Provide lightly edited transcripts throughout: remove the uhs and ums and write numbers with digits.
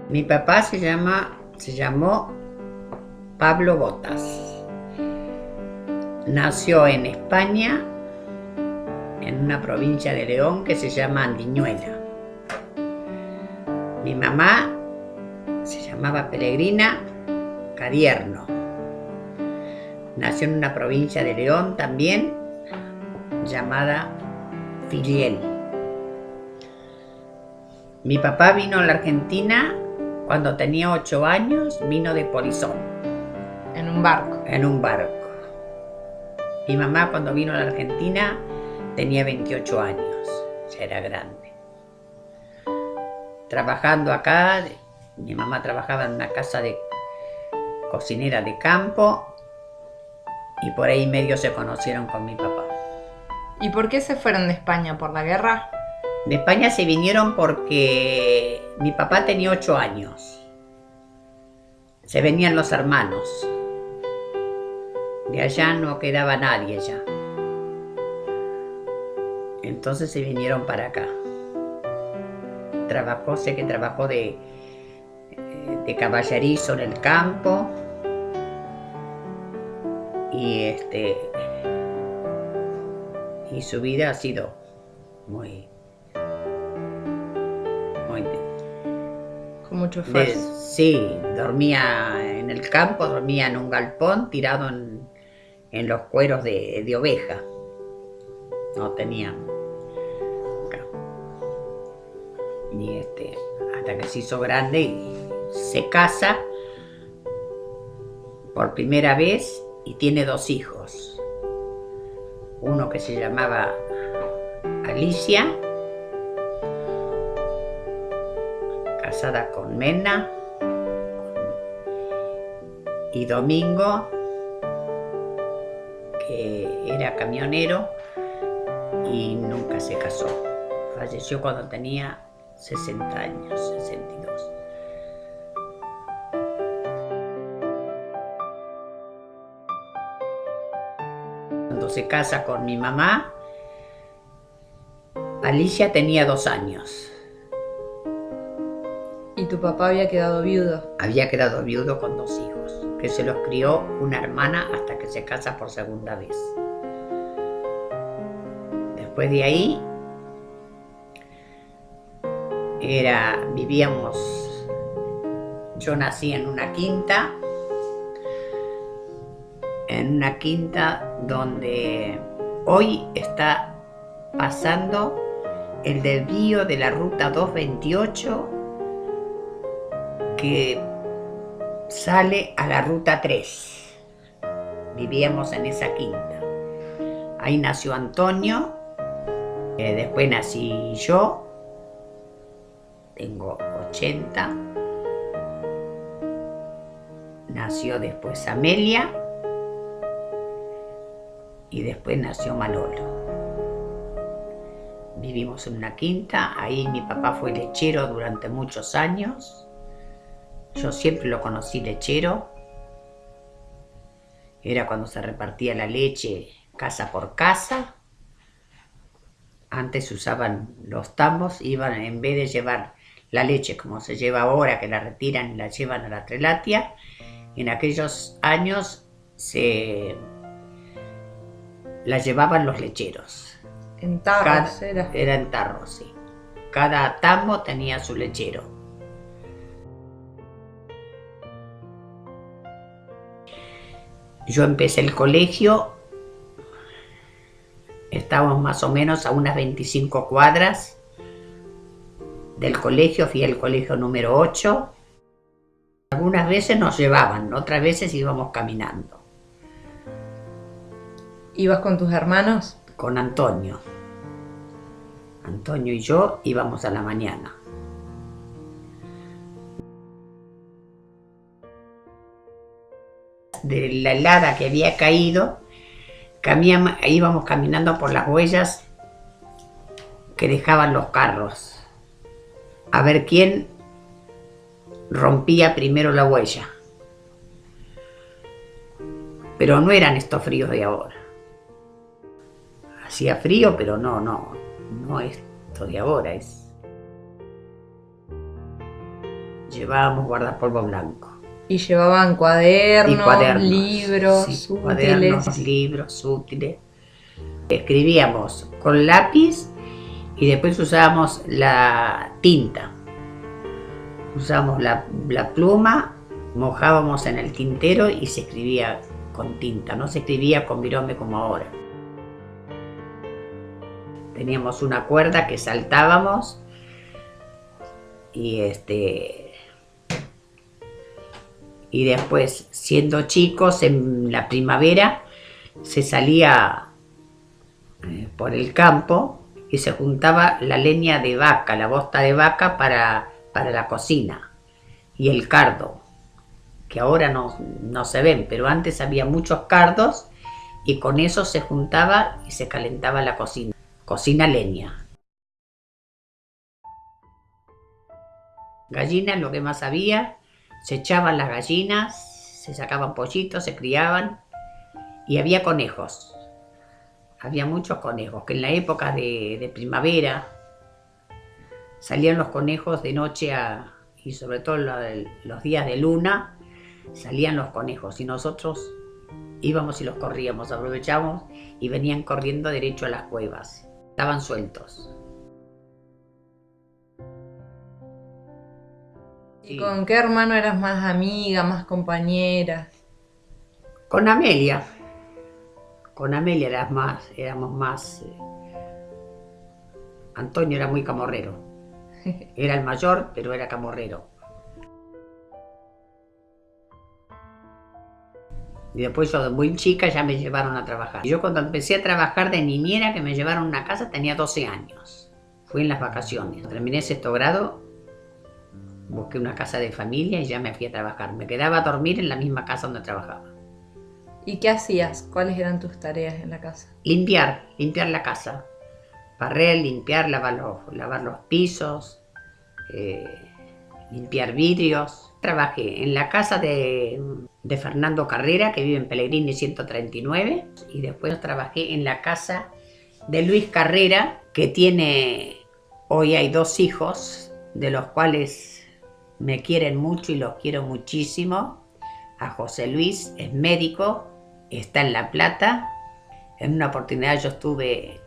Mi papá se llamó Pablo Botas. Nació en España, en una provincia de León que se llama Andiñuela. Mi mamá se llamaba Peregrina Cadierno. Nació en una provincia de León también, llamada Filiel. Mi papá vino a la Argentina cuando tenía 8 años, vino de Polizón. En un barco. En un barco. Mi mamá cuando vino a la Argentina tenía 28 años, ya era grande. Trabajando acá, mi mamá trabajaba en una casa de cocinera de campo y por ahí medio se conocieron con mi papá. ¿Y por qué se fueron de España? ¿Por la guerra? De España se vinieron porque mi papá tenía 8 años. Se venían los hermanos. De allá no quedaba nadie ya. Entonces se vinieron para acá. Sé que trabajó de caballerizo en el campo. Y su vida ha sido muy Con mucho esfuerzo. sí, dormía en el campo, dormía en un galpón tirado en los cueros de oveja. No tenía. Y hasta que se hizo grande y se casa por primera vez y tiene 2 hijos. Uno que se llamaba Alicia, casada con Mena, y Domingo, que era camionero y nunca se casó. Falleció cuando tenía 60 años, 62. Cuando se casa con mi mamá, Alicia tenía 2 años. ¿Y tu papá había quedado viudo? Había quedado viudo con 2 hijos, que se los crió una hermana hasta que se casa por segunda vez. Después de ahí, yo nací en una quinta donde hoy está pasando el desvío de la ruta 228 que sale a la ruta 3. Vivíamos en esa quinta. Ahí nació Antonio, después nací yo, tengo 80. Nació después Amelia y después nació Manolo. Vivimos en una quinta, ahí mi papá fue lechero durante muchos años. Yo siempre lo conocí lechero. Era cuando se repartía la leche casa por casa. Antes usaban los tambos, iban en vez de llevar la leche como se lleva ahora, que la retiran y la llevan a la Trelatia. En aquellos años la llevaban los lecheros. En tarros era. Era en tarros, sí. Cada tambo tenía su lechero. Yo empecé el colegio, estábamos más o menos a unas 25 cuadras del colegio, fui al colegio número 8. Algunas veces nos llevaban, otras veces íbamos caminando. ¿Ibas con tus hermanos? Con Antonio. Antonio y yo íbamos a la mañana. De la helada que había caído, íbamos caminando por las huellas que dejaban los carros, a ver quién rompía primero la huella. Pero no eran estos fríos de ahora. Hacía frío, pero no esto de ahora es. llevábamos guardapolvo blanco. Y llevaban cuadernos, Y cuadernos, libros, sí, útiles. cuadernos, libros, útiles. Escribíamos con lápiz y después usábamos la tinta. Usábamos la pluma, mojábamos en el tintero y se escribía con tinta, no se escribía con virome como ahora. Teníamos una cuerda que saltábamos y después, siendo chicos, en la primavera se salía por el campo y se juntaba la leña de vaca, la bosta de vaca para la cocina, y el cardo, que ahora no se ven, pero antes había muchos cardos y con eso se juntaba y se calentaba la cocina leña. Gallinas, lo que más había, se echaban las gallinas, se sacaban pollitos, se criaban, y había conejos. Había muchos conejos, que en la época de primavera salían los conejos de noche y sobre todo los días de luna, salían los conejos y nosotros íbamos y los corríamos, aprovechábamos y venían corriendo derecho a las cuevas. Estaban sueltos. ¿Y con qué hermano eras más amiga, más compañera? Con Amelia. Con Amelia éramos más. Antonio era muy camorrero. Era el mayor, pero era camorrero. Y después yo de muy chica ya me llevaron a trabajar. Y yo cuando empecé a trabajar de niñera, que me llevaron a una casa, tenía 12 años. Fui en las vacaciones. Terminé sexto grado, busqué una casa de familia y ya me fui a trabajar. Me quedaba a dormir en la misma casa donde trabajaba. ¿Y qué hacías? ¿Cuáles eran tus tareas en la casa? Limpiar la casa. Barrer, limpiar, lavar los pisos, limpiar vidrios. Trabajé en la casa de Fernando Carrera, que vive en Pellegrini 139, y después trabajé en la casa de Luis Carrera, que hoy hay 2 hijos, de los cuales me quieren mucho y los quiero muchísimo. A José Luis es médico, está en La Plata. En una oportunidad yo estuve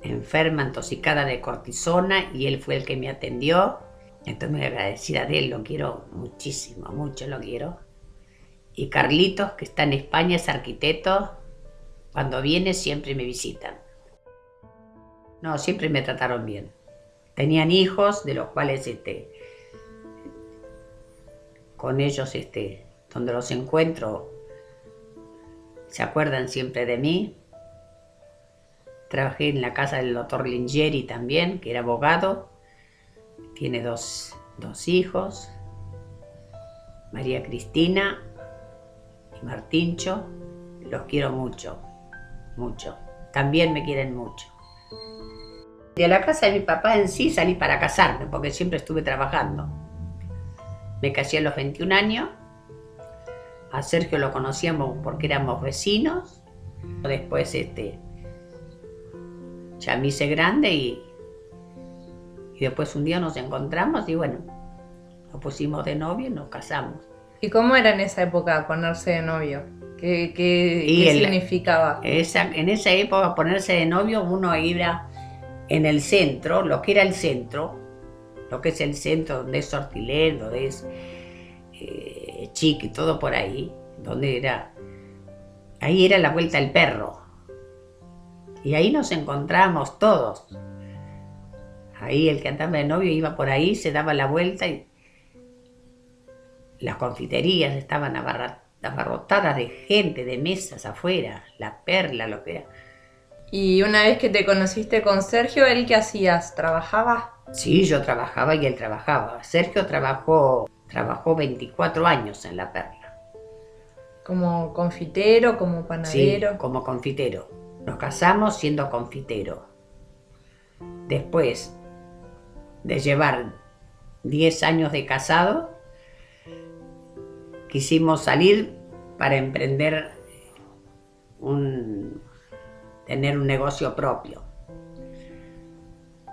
enferma, intoxicada de cortisona, y él fue el que me atendió. Estoy muy agradecida de él, lo quiero muchísimo, mucho lo quiero. Y Carlitos, que está en España, es arquitecto. Cuando viene siempre me visitan. No, siempre me trataron bien. Tenían hijos, de los cuales con ellos, donde los encuentro, se acuerdan siempre de mí. Trabajé en la casa del doctor Lingeri también, que era abogado. Tiene dos hijos, María Cristina y Martincho. Los quiero mucho, mucho. También me quieren mucho. De la casa de mi papá en sí salí para casarme, porque siempre estuve trabajando. Me casé a los 21 años. A Sergio lo conocíamos porque éramos vecinos. Después ya me hice grande y después un día nos encontramos y bueno, nos pusimos de novio y nos casamos. ¿Y cómo era en esa época ponerse de novio? ¿Qué significaba? En esa época ponerse de novio, uno iba en el centro, lo que era el centro, lo que es el centro donde es Sortilén, donde es Chiqui, todo por ahí, ahí era la Vuelta del Perro. Y ahí nos encontramos todos. Ahí el que andaba de novio iba por ahí, se daba la vuelta y las confiterías estaban abarrotadas de gente, de mesas afuera, La Perla, lo que era. Y una vez que te conociste con Sergio, ¿él qué hacías? ¿Trabajabas? Sí, yo trabajaba y él trabajaba. Sergio trabajó 24 años en La Perla. ¿Como confitero, como panadero? Sí, como confitero. Nos casamos siendo confitero. Después de llevar 10 años de casado, quisimos salir para emprender tener un negocio propio.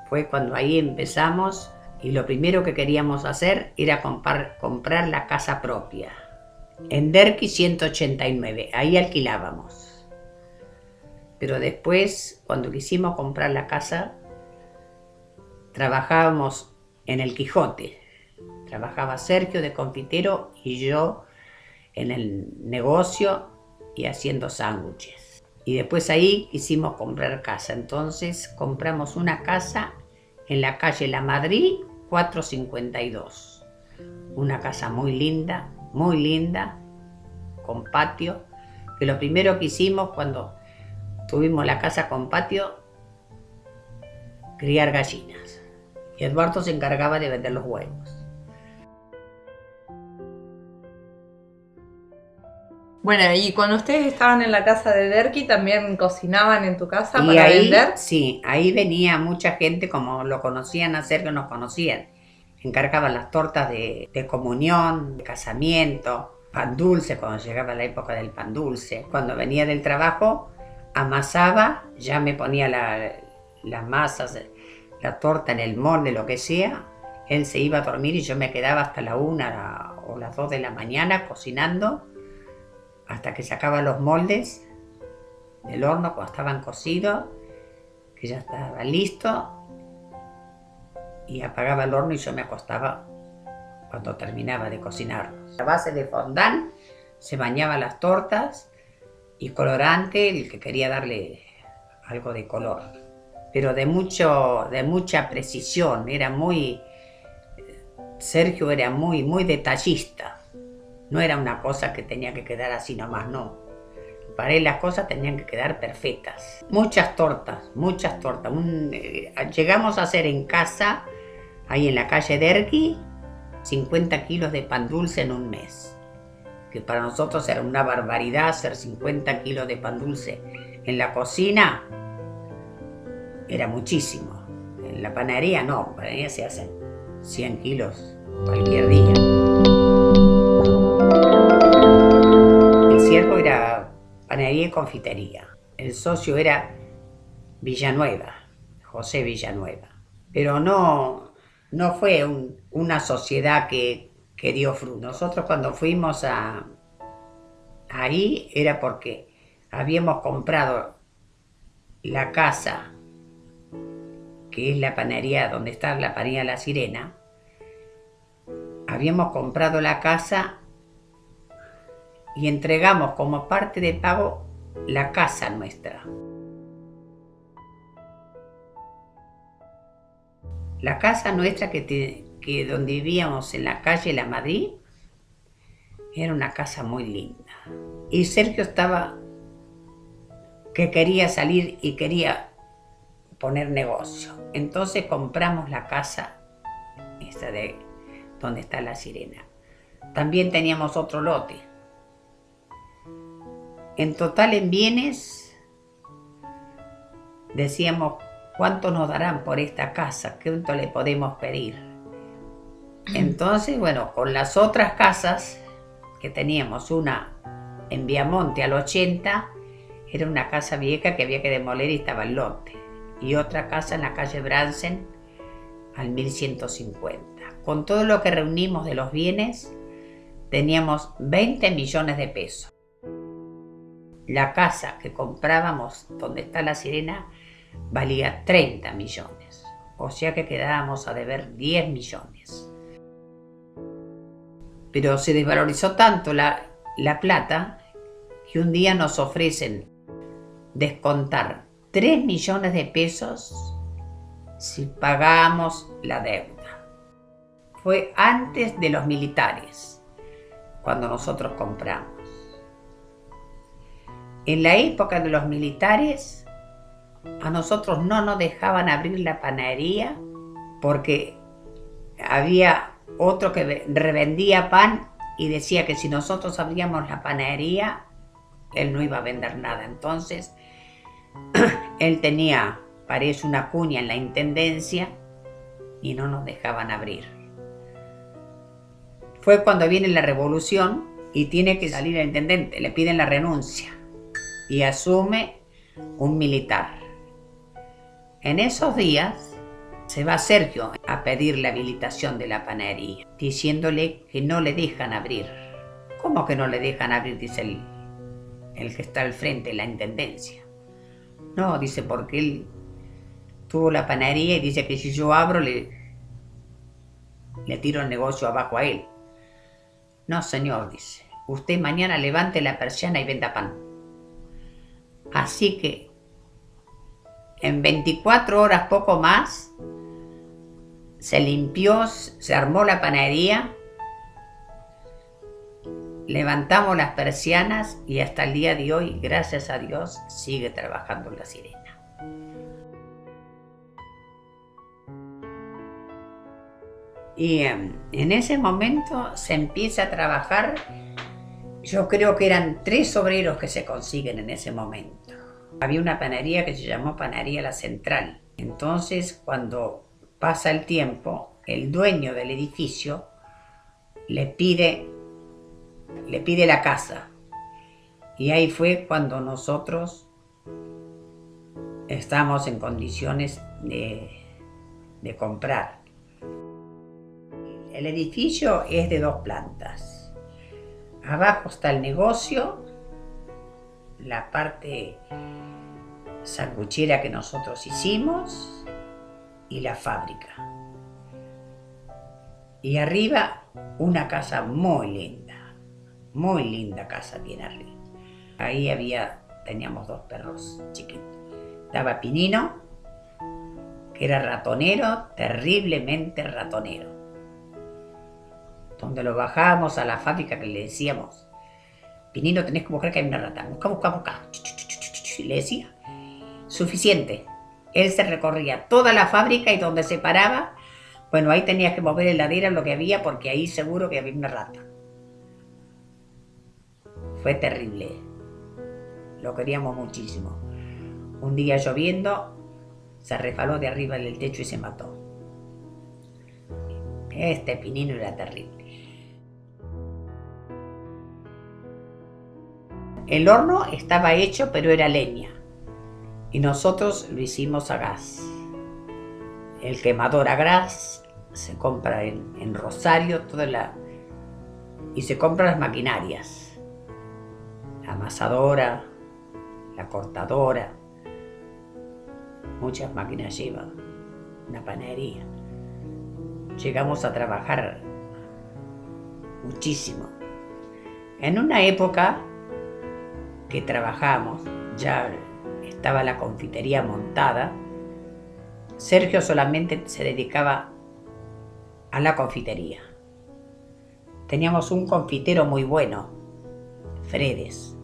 Fue cuando ahí empezamos y lo primero que queríamos hacer era comprar la casa propia. En Derqui 189, ahí alquilábamos. Pero después, cuando quisimos comprar la casa, trabajábamos en el Quijote. Trabajaba Sergio de confitero y yo en el negocio y haciendo sándwiches. Y después ahí quisimos comprar casa. Entonces compramos una casa en la calle La Madrid 452. Una casa muy linda, con patio. Que lo primero que hicimos cuando tuvimos la casa con patio, criar gallinas. Y Eduardo se encargaba de vender los huevos. Bueno, y cuando ustedes estaban en la casa de Derqui, ¿también cocinaban en tu casa para vender? Sí, ahí venía mucha gente, como lo conocían a Sergio, nos conocían. Encargaban las tortas de comunión, de casamiento, pan dulce, cuando llegaba la época del pan dulce. Cuando venía del trabajo, amasaba, ya me ponía las masas, la torta en el molde, lo que sea. Él se iba a dormir y yo me quedaba hasta la 1 o las 2 de la mañana cocinando, hasta que sacaba los moldes del horno cuando estaban cocidos, que ya estaba listo, y apagaba el horno y yo me acostaba cuando terminaba de cocinarlos. A base de fondant se bañaba las tortas y colorante, el que quería darle algo de color, pero de mucha precisión. Sergio era muy detallista. No era una cosa que tenía que quedar así nomás, no. Para él las cosas tenían que quedar perfectas. Muchas tortas. Llegamos a hacer en casa, ahí en la calle Derqui, 50 kilos de pan dulce en un mes. Que para nosotros era una barbaridad hacer 50 kilos de pan dulce en la cocina. Era muchísimo. En la panadería no, en la panadería se hacen 100 kilos cualquier día. El ciervo era panadería y confitería. El socio era Villanueva, José Villanueva. Pero no fue una sociedad que dio fruto. Nosotros cuando fuimos ahí era porque habíamos comprado la casa, que es la panadería donde está la panadería La Sirena. Habíamos comprado la casa y entregamos como parte de pago la casa nuestra. La casa nuestra que donde vivíamos en la calle La Madrid era una casa muy linda. Y Sergio estaba que quería salir y quería poner negocio. Entonces compramos la casa esta de donde está La Sirena. También teníamos otro lote. En total en bienes decíamos, ¿cuánto nos darán por esta casa? ¿Cuánto le podemos pedir? Entonces, bueno, con las otras casas que teníamos, una en Viamonte al 80, era una casa vieja que había que demoler y estaba el lote. Y otra casa en la calle Bransen al 1150. Con todo lo que reunimos de los bienes, teníamos 20 millones de pesos. La casa que comprábamos donde está La Sirena valía 30 millones. O sea que quedábamos a deber 10 millones. Pero se desvalorizó tanto la plata que un día nos ofrecen descontar 3 millones de pesos si pagamos la deuda. Fue antes de los militares, cuando nosotros compramos. En la época de los militares, a nosotros no nos dejaban abrir la panadería porque había otro que revendía pan y decía que si nosotros abríamos la panadería, él no iba a vender nada. Entonces, él tenía, parece, una cuña en la intendencia y no nos dejaban abrir. Fue cuando viene la revolución y tiene que salir el intendente, le piden la renuncia y asume un militar. En esos días se va Sergio a pedir la habilitación de la panadería, diciéndole que no le dejan abrir. ¿Cómo que no le dejan abrir? Dice el que está al frente de la intendencia. No, dice, porque él tuvo la panadería y dice que si yo abro le tiro el negocio abajo a él. No, señor, dice, usted mañana levante la persiana y venda pan. Así que en 24 horas, poco más, se limpió, se armó la panadería, levantamos las persianas y hasta el día de hoy, gracias a Dios, sigue trabajando La Sirena. Y en ese momento se empieza a trabajar, yo creo que eran 3 obreros que se consiguen en ese momento. Había una panadería que se llamó Panadería La Central. Entonces, cuando pasa el tiempo, el dueño del edificio le pide la casa. Y ahí fue cuando nosotros estamos en condiciones de comprar. El edificio es de 2 plantas. Abajo está el negocio, la parte sanguchera que nosotros hicimos y la fábrica. Y arriba una casa muy linda casa tiene arriba. Ahí teníamos 2 perros chiquitos. Estaba Pinino, que era ratonero, terriblemente ratonero. Donde lo bajábamos a la fábrica que le decíamos, Pinino, tenés que buscar que hay una rata, busca. Y le decía, suficiente. Él se recorría toda la fábrica y donde se paraba, bueno, ahí tenías que mover el heladera lo que había porque ahí seguro que había una rata. Fue terrible. Lo queríamos muchísimo. Un día lloviendo, se resbaló de arriba del techo y se mató. Este Pinino era terrible. El horno estaba hecho, pero era leña. Y nosotros lo hicimos a gas. El quemador a gas se compra en Rosario, y se compran las maquinarias. La amasadora, la cortadora. Muchas máquinas llevan. Una panadería. Llegamos a trabajar muchísimo. En una época que trabajamos, ya estaba la confitería montada, Sergio solamente se dedicaba a la confitería. Teníamos un confitero muy bueno, Fredes,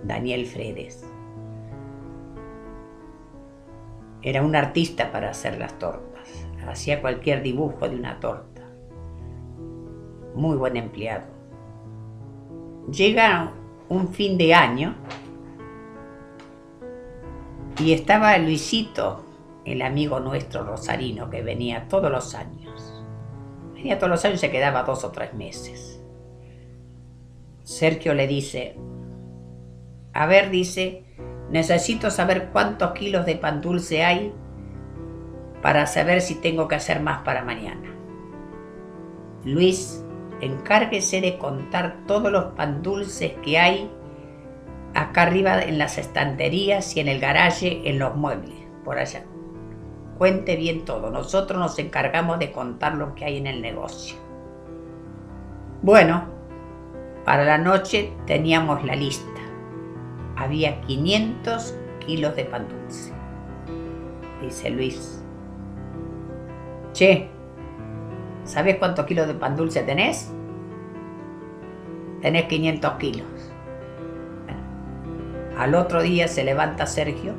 Daniel Fredes. Era un artista para hacer las tortas, hacía cualquier dibujo de una torta. Muy buen empleado. Llega un fin de año y estaba Luisito, el amigo nuestro rosarino que venía todos los años. Venía todos los años y se quedaba 2 o 3 meses. Sergio le dice, a ver, dice, necesito saber cuántos kilos de pan dulce hay para saber si tengo que hacer más para mañana. Luis, encárguese de contar todos los pan dulces que hay acá arriba en las estanterías y en el garaje, en los muebles, por allá. Cuente bien todo, nosotros nos encargamos de contar lo que hay en el negocio. Bueno, para la noche teníamos la lista. Había 500 kilos de pan dulce. Dice Luis, che, ¿sabes cuántos kilos de pan dulce tenés? Tenés 500 kilos. Bueno, al otro día se levanta Sergio,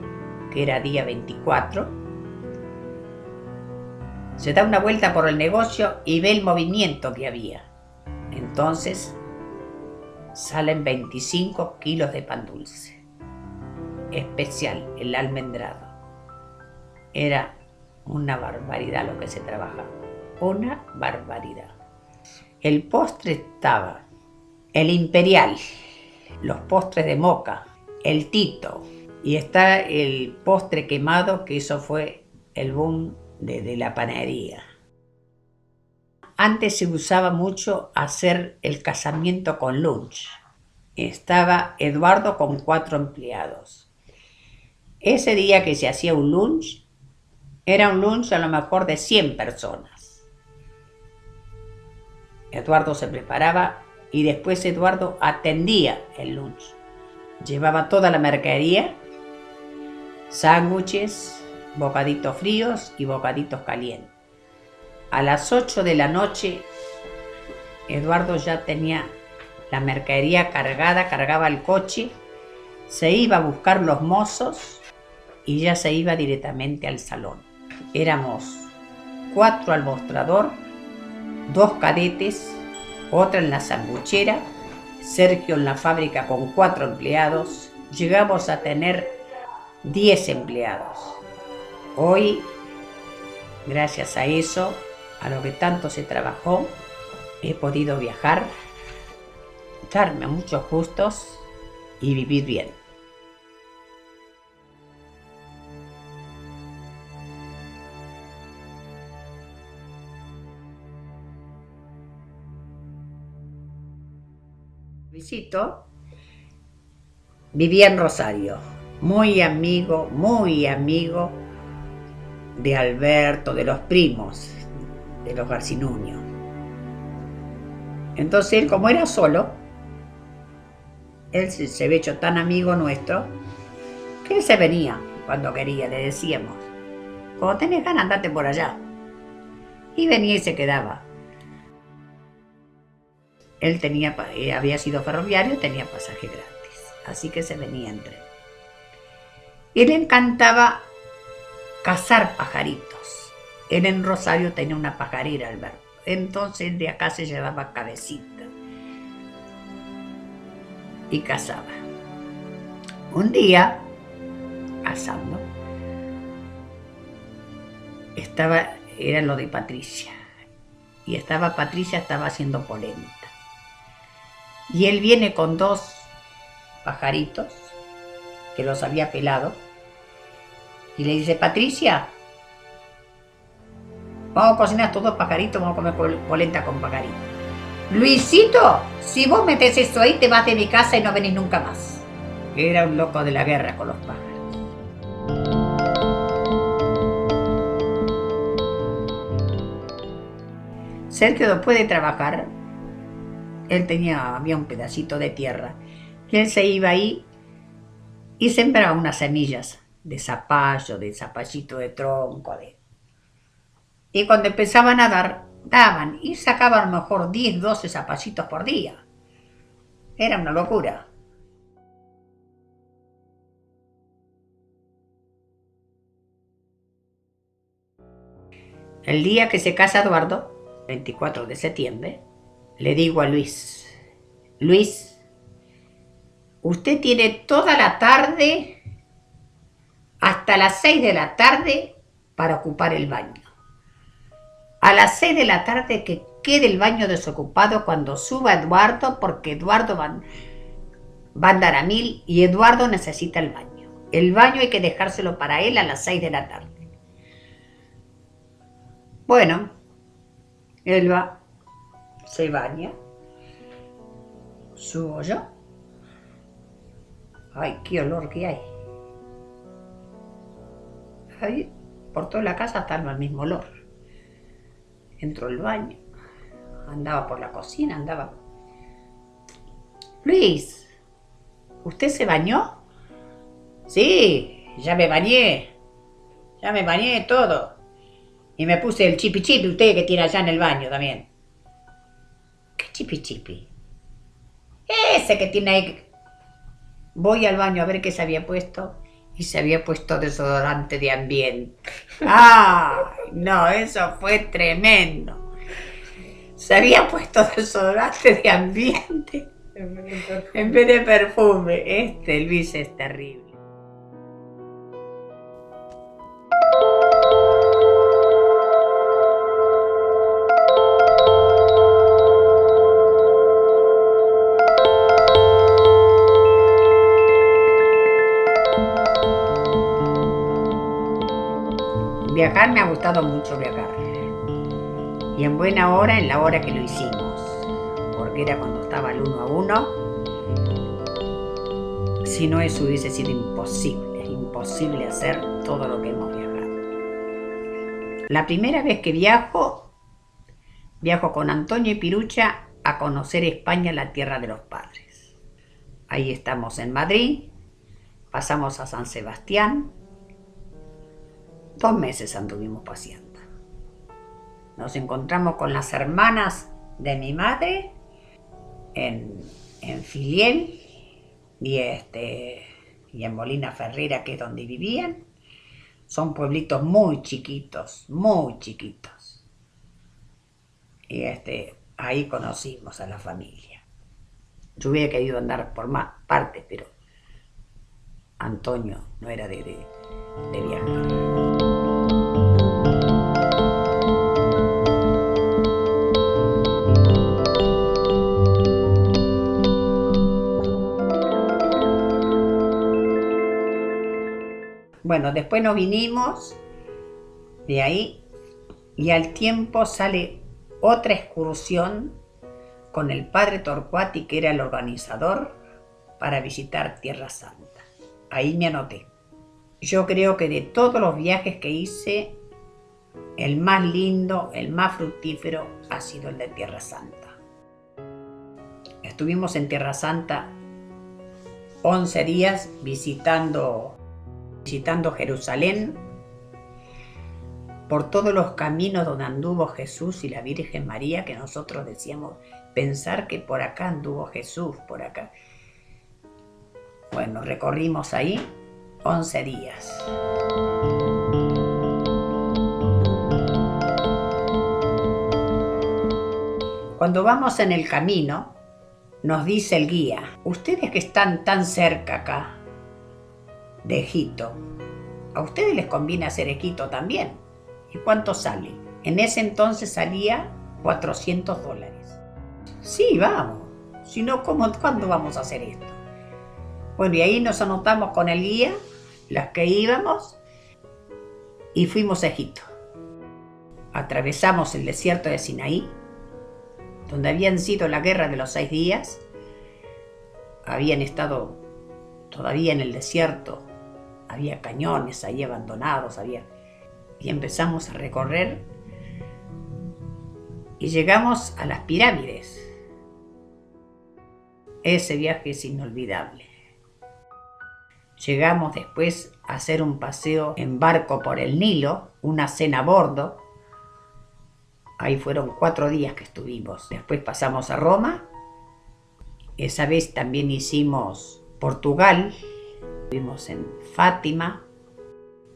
que era día 24, se da una vuelta por el negocio y ve el movimiento que había. Entonces salen 25 kilos de pan dulce. Especial, el almendrado. Era una barbaridad lo que se trabajaba. Una barbaridad. El postre estaba el Imperial, los postres de Moca, el Tito, y está el postre quemado, que eso fue el boom de la panadería. Antes se usaba mucho hacer el casamiento con lunch. Estaba Eduardo con 4 empleados. Ese día que se hacía un lunch, era un lunch a lo mejor de 100 personas. Eduardo se preparaba y después Eduardo atendía el lunch. Llevaba toda la mercadería, sándwiches, bocaditos fríos y bocaditos calientes. A las 8 de la noche, Eduardo ya tenía la mercadería cargada, cargaba el coche, se iba a buscar los mozos y ya se iba directamente al salón. Éramos 4 al mostrador, 2 cadetes, otra en la sanguchera, Sergio en la fábrica con 4 empleados. Llegamos a tener 10 empleados. Hoy, gracias a eso, a lo que tanto se trabajó, he podido viajar, darme muchos gustos y vivir bien. Luisito vivía en Rosario, muy amigo de Alberto, de los primos, de los Garcinuño. Entonces él, como era solo, él se había hecho tan amigo nuestro que él se venía cuando quería, le decíamos, cuando tenés ganas andate por allá. Y venía y se quedaba. Él había sido ferroviario, tenía pasaje gratis, así que se venía en tren. Y le encantaba cazar pajaritos. Él en Rosario tenía una pajarera, Alberto. Entonces de acá se llevaba Cabecita y cazaba. Un día, cazando, era lo de Patricia. Y Patricia estaba haciendo polenta. Y él viene con 2 pajaritos que los había pelado y le dice, Patricia, vamos a cocinar estos 2 pajaritos, vamos a comer polenta con pajaritos. Luisito, si vos metés eso ahí, te vas de mi casa y no venís nunca más. Era un loco de la guerra con los pájaros. Sergio, después de trabajar, había un pedacito de tierra, y él se iba ahí y sembraba unas semillas de zapallo, de zapallito de tronco. Y cuando empezaban a daban y sacaban a lo mejor 10, 12 zapallitos por día. Era una locura. El día que se casa Eduardo, 24 de septiembre, le digo a Luis, usted tiene toda la tarde, hasta las 6 de la tarde, para ocupar el baño. A las 6 de la tarde que quede el baño desocupado cuando suba Eduardo, porque Eduardo va a andar a 1000 y Eduardo necesita el baño. El baño hay que dejárselo para él a las 6 de la tarde. Bueno, él va, se baña, subo yo. Ay, qué olor que hay. Ahí, por toda la casa está el mismo olor. Entró al baño, andaba por la cocina, andaba. Luis, ¿usted se bañó? Sí, ya me bañé todo. Y me puse el chipi chipi, usted que tiene allá en el baño también. ¿Qué chipi chipi? Ese que tiene ahí. Voy al baño a ver qué se había puesto. Y se había puesto desodorante de ambiente. ¡Ay! No, eso fue tremendo. Se había puesto desodorante de ambiente en vez de perfume. Luis es terrible. Viajar me ha gustado mucho viajar. Y en buena hora, en la hora que lo hicimos. Porque era cuando estaba el 1 a 1. Si no, eso hubiese sido imposible. Imposible hacer todo lo que hemos viajado. La primera vez que viajo con Antonio y Pirucha a conocer España, la tierra de los padres. Ahí estamos en Madrid, pasamos a San Sebastián. 2 meses anduvimos paseando. Nos encontramos con las hermanas de mi madre en Filiel y en Molina Ferrera, que es donde vivían. Son pueblitos muy chiquitos, muy chiquitos. Y ahí conocimos a la familia. Yo hubiera querido andar por más partes, pero Antonio no era de viajar. Bueno, después nos vinimos de ahí y al tiempo sale otra excursión con el padre Torcuati, que era el organizador, para visitar Tierra Santa. Ahí me anoté. Yo creo que de todos los viajes que hice, el más lindo, el más fructífero ha sido el de Tierra Santa. Estuvimos en Tierra Santa 11 días visitando Jerusalén, por todos los caminos donde anduvo Jesús y la Virgen María, que nosotros decíamos, pensar que por acá anduvo Jesús, por acá. Bueno, recorrimos ahí 11 días. Cuando vamos en el camino, nos dice el guía, ustedes que están tan cerca acá de Egipto, a ustedes les conviene hacer Egipto también. ¿Y cuánto sale? En ese entonces salía $400. Sí, vamos. Si no, ¿cuándo vamos a hacer esto? Bueno, y ahí nos anotamos con el guía, las que íbamos, y fuimos a Egipto. Atravesamos el desierto de Sinaí, donde habían sido la guerra de los 6 días. Habían estado todavía en el desierto. Había cañones ahí abandonados, y empezamos a recorrer y llegamos a las pirámides. Ese viaje es inolvidable. Llegamos después a hacer un paseo en barco por el Nilo, una cena a bordo. Ahí fueron 4 días que estuvimos. Después pasamos a Roma. Esa vez también hicimos Portugal. Estuvimos en Fátima.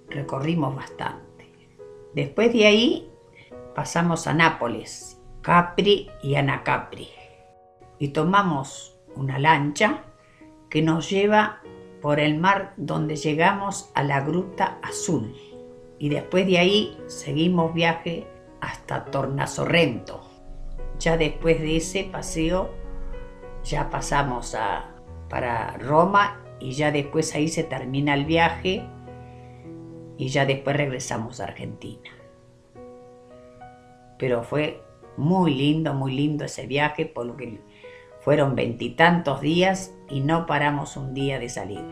Recorrimos bastante. Después de ahí pasamos a Nápoles, Capri y Anacapri. Y tomamos una lancha que nos lleva por el mar, donde llegamos a la Gruta Azul. Y después de ahí seguimos viaje hasta Tornasorrento. Ya después de ese paseo ya pasamos para Roma, y ya después ahí se termina el viaje y ya después regresamos a Argentina. Pero fue muy lindo ese viaje, por lo que fueron 20 y tantos días y no paramos un día de salir.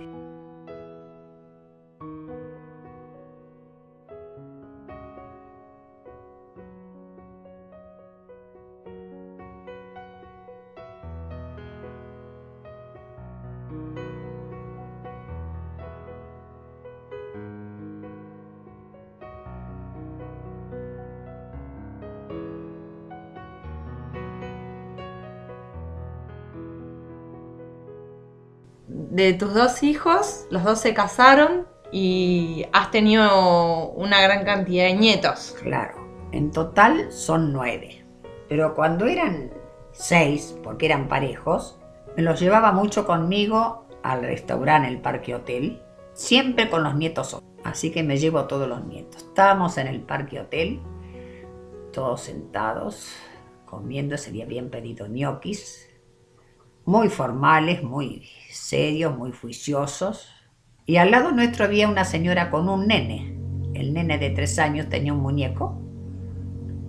De tus 2 hijos, los 2 se casaron y has tenido una gran cantidad de nietos. Claro, en total son 9. Pero cuando eran 6, porque eran parejos, me los llevaba mucho conmigo al restaurante, el Parque Hotel, siempre con los nietos. Así que me llevo a todos los nietos. Estábamos en el Parque Hotel, todos sentados, comiendo. Se habían pedido ñoquis, muy formales, muy serios, muy juiciosos. Y al lado nuestro había una señora con un nene. el nene de 3 años tenía un muñeco,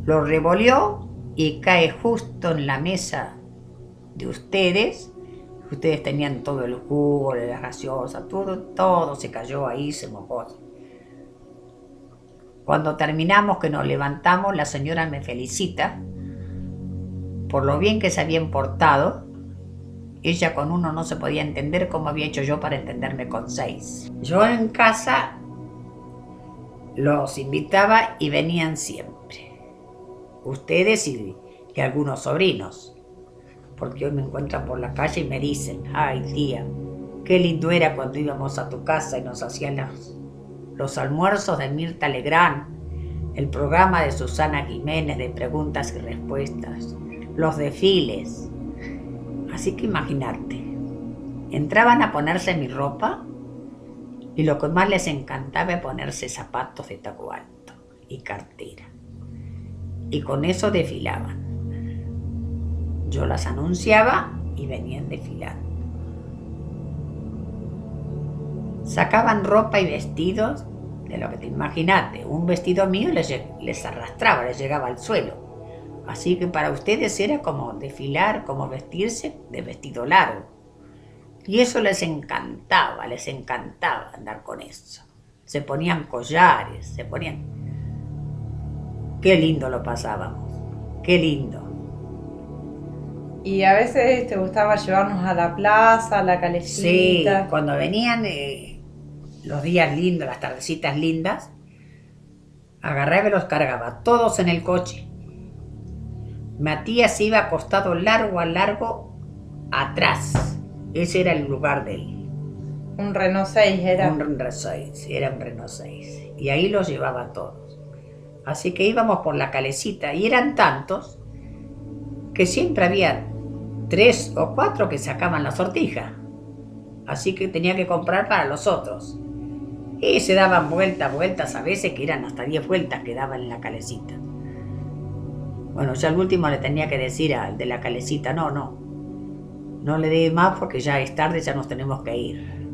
lo revolvió y cae justo en la mesa de ustedes. Ustedes tenían todo el jugo, la gaseosa, todo se cayó ahí, se mojó. Cuando terminamos, que nos levantamos, la señora me felicita por lo bien que se habían portado. Ella con 1 no se podía entender cómo había hecho yo para entenderme con 6. Yo en casa los invitaba y venían siempre. Ustedes y algunos sobrinos. Porque hoy me encuentran por la calle y me dicen: ay tía, qué lindo era cuando íbamos a tu casa y nos hacían los almuerzos de Mirta Legrand, el programa de Susana Jiménez de preguntas y respuestas, los desfiles. Así que imagínate, entraban a ponerse mi ropa y lo que más les encantaba era ponerse zapatos de taco alto y cartera. Y con eso desfilaban. Yo las anunciaba y venían desfilando. Sacaban ropa y vestidos de lo que te imaginaste. Un vestido mío les arrastraba, les llegaba al suelo. Así que para ustedes era como desfilar, como vestirse de vestido largo. Y eso les encantaba andar con eso. Se ponían collares, Qué lindo lo pasábamos, qué lindo. Y a veces te gustaba llevarnos a la plaza, a la calecita. Sí, cuando venían los días lindos, las tardecitas lindas, agarraba y los cargaba todos en el coche. Matías iba acostado largo a largo atrás. Ese era el lugar de él. Un Renault 6 era. Un Renault 6, era un Renault 6. Y ahí los llevaba todos. Así que íbamos por la calecita y eran tantos que siempre había 3 o 4 que sacaban la sortija. Así que tenía que comprar para los otros. Y se daban vueltas a veces, que eran hasta 10 vueltas que daban en la calecita. Bueno, yo al último le tenía que decir al de la calecita: no le dé más porque ya es tarde, ya nos tenemos que ir.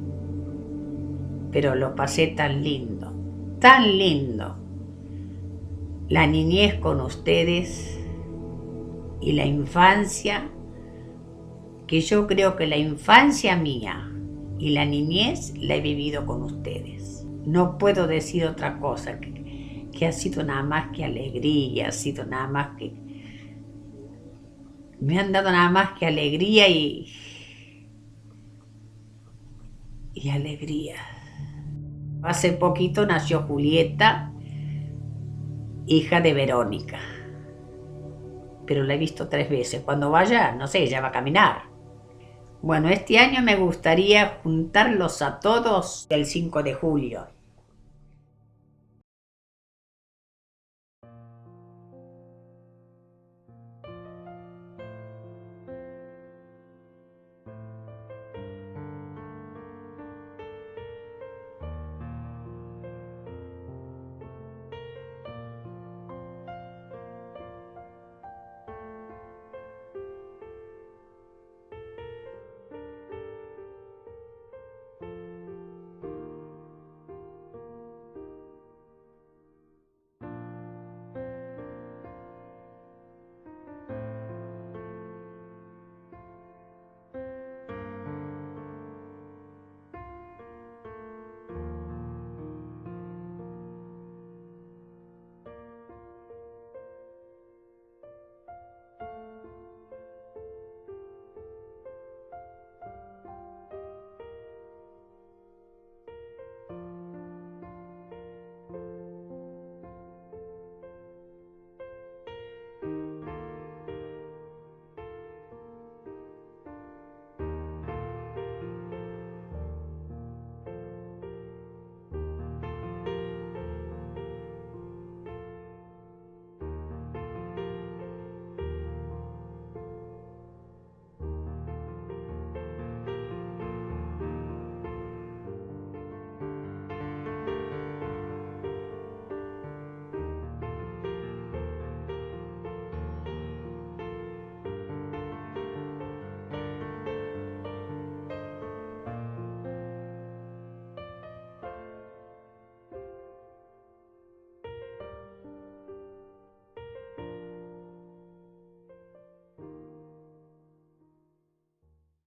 Pero lo pasé tan lindo, tan lindo. La niñez con ustedes y la infancia, que yo creo que la infancia mía y la niñez la he vivido con ustedes. No puedo decir otra cosa, que ha sido nada más que alegría, ha sido nada más que... Me han dado nada más que alegría y alegría. Hace poquito nació Julieta, hija de Verónica. Pero la he visto 3 veces. Cuando vaya, no sé, ella va a caminar. Bueno, este año me gustaría juntarlos a todos el 5 de julio.